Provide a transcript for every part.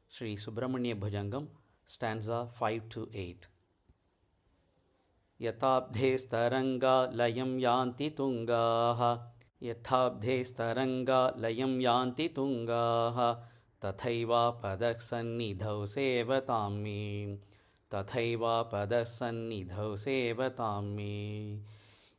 Sri Subramanya Bhujangam, stanza 5-8. Yathabdhe layam yanti tungaha, yathabdhe layam yanti tungaha, tathaiva padak sannidhau sevatami, tathaiva padak sannidhau sevatami.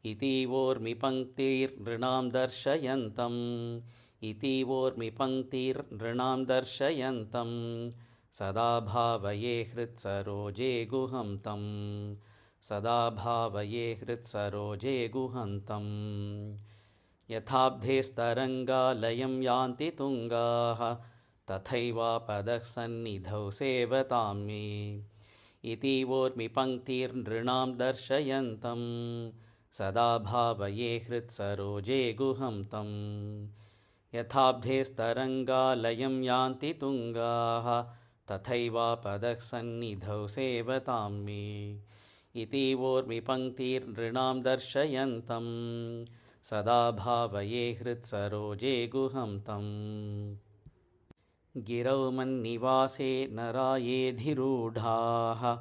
Iti vormi panktir nrinam darshayantam, iti vormi panktir nrinam darshayantam, sada bhavaye hritsaroje guham tam, sada bhavaye hritsaroje guham tam. Yathabdhe layam yanti tungaha, tathaiva padak sannidhau sevatami. Iti vormi panktir nrinam darshayantam, sada bhavaye hritsaroje guham tam. Yathabdhe layam yanti tungaha, tathaiva padak sannidhau sevatami. Iti vormi panktir nrinam darshayantam, sada bhavaye hritsaroje guham tam. गिरौ मन्निवासे नरायेधिरूढाः,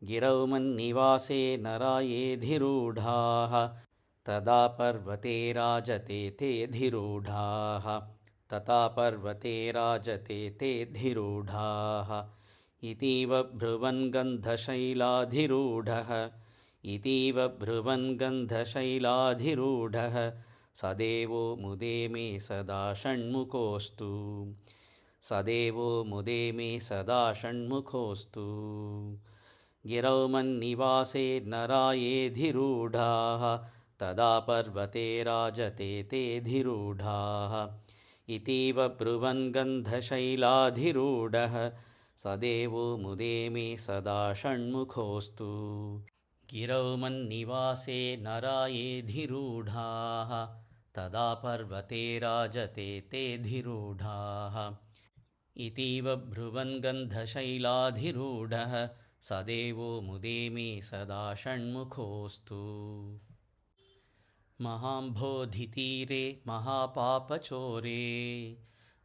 गिरौ मन्निवासे नरायेधिरूढाः, तदा पर्वते राजते ते धिरूढाः, तथा पर्वते राजते ते धिरूढाः. इतीव ब्रुवन् गन्धशैलाधिरूढः, इतीव ब्रुवन् गन्धशैलाधिरूढः, सदेवो मुदे मे सदा षण्मुखोऽस्तु, सदेवो मुदे मे सदा षण्मुखोऽस्तु. गिरौ मन्निवासे नरायेधिरूढाः, तदा पर्वते राजते ते धिरूढाः. इतीव ब्रुवन् गन्धशैलाधिरूढः, सदेवो मुदे मे सदा षण्मुखोऽस्तु. गिरौ मन्निवासे नरायेधिरूढाः, तदा पर्वते राजते ते धिरूढाः. इतीव ब्रुवन् गन्धशैलाधिरूढः, सदेवो मुदे मे सदा षण्मुखोऽस्तु. महाम्भोधितीरे महापापचोरे,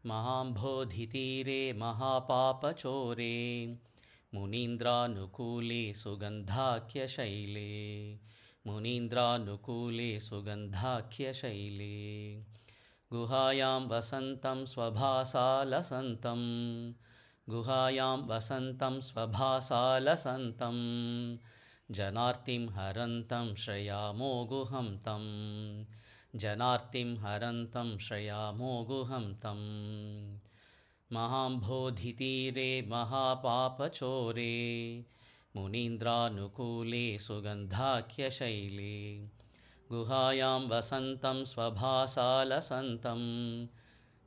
महाम्भोधितीरे महापापचोरे, मुनीन्द्रानुकूले सुगन्धाख्यशैले, मुनीन्द्रानुकूले सुगन्धाख्यशैले. गुहायां वसन्तं स्वभासालसन्तं, गुहायां वसन्तं स्वभासालसन्तं, जनार्तिं हरन्तं श्रयामो गुहं तं, जनार्तिं हरन्तं श्रयामो गुहं तं. महाम्भोधितीरे महापापचोरे, मुनीन्द्रानुकूले सुगन्धाख्यशैले. गुहायां वसन्तं स्वभासालसन्तं,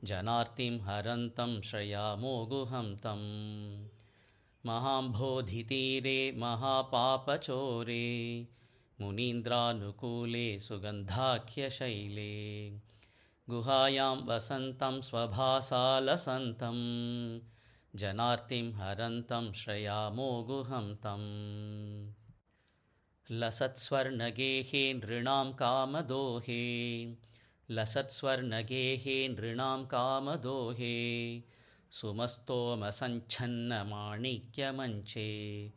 जनार्तिं हरन्तं श्रयामो गुहं तं. महाम्भोधितीरे महापापचोरे, मुनीन्द्रानुकूले सुगन्धाख्यशैले. गुहायां वसन्तं स्वभासालसन्तं, जनार्तिं हरन्तं श्रयामो गुहं तं. लसत्स्वर्णगेहे नृणां कामदोहे, लसत्स्वर्णगेहे नृणां कामदोहे, सुमस्तोमसञ्छन्नमाणिक्यमञ्चे,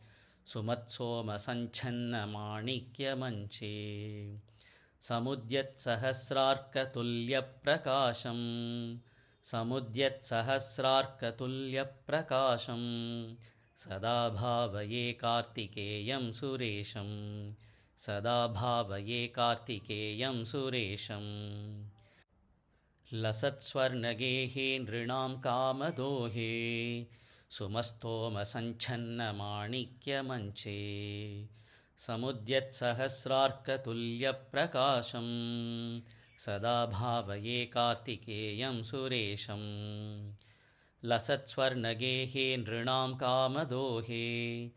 सुमत्सोमसञ्छन्नमाणिक्यमञ्चे. समुद्यत्सहस्रार्कतुल्यप्रकाशं, समुद्यत्सहस्रार्कतुल्यप्रकाशं, सदा भावये कार्तिकेयं सुरेशं, सदा भावये कार्तिकेयं सुरेशं. लसत्स्वर्णगेहे नृणां कामदोहे, सुमस्तोमसञ्छन्नमाणिक्यमञ्चे, समुद्यत्सहस्रार्कतुल्यप्रकाशं, सदा भावये कार्तिकेयं सुरेशं. लसत्स्वर्णगेहे नृणां कामदोहे,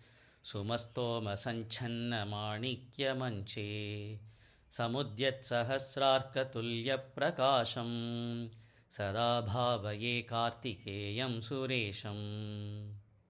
सुमस्तोमसञ्छन्नमाणिक्यमञ्चे, समुद्यत्सहस्रार्कतुल्यप्रकाशं, सदा भावये कार्तिकेयं सुरेशं.